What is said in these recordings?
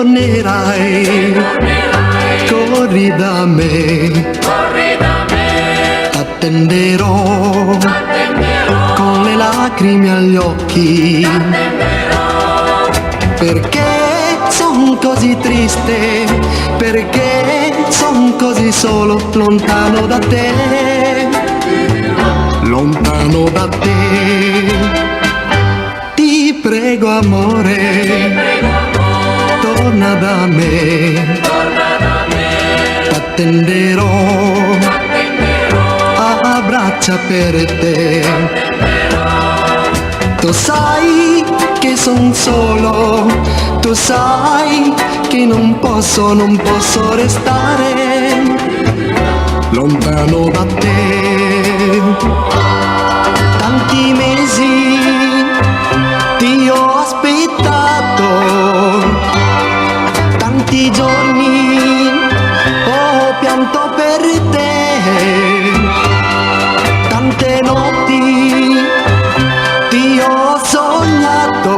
tornerai, corri da me, t'attenderò con le lacrime agli occhi, perché son così triste, perché son così solo, lontano da te, lontano da te. Ti prego amore, torna da me, t'attenderò a braccia per te. Tu sai che son solo, tu sai che non posso restare lontano da te. Tanti mesi ti ho aspettato, tanti giorni ho pianto per te, tante notti ti ho sognato,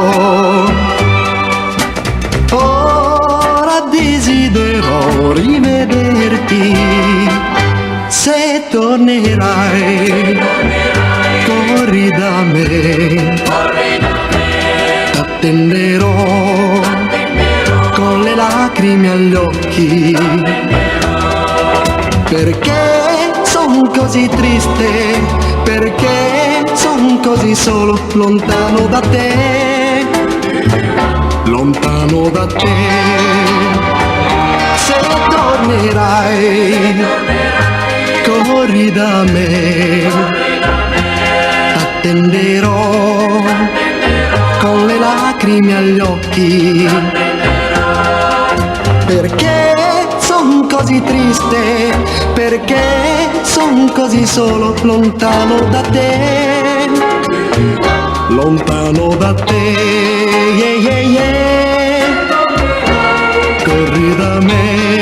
ora desidero rivederti. Se tornerai, corri da me, t'attenderò con le lacrime agli occhi, perché son così triste, perché son così solo, lontano da te, lontano da te. Se tornerai, corri da me, t'attenderò con le lacrime agli occhi, perché son così triste, perché son così solo, lontano da te, lontano da te, yeah, yeah, yeah. Corri da me.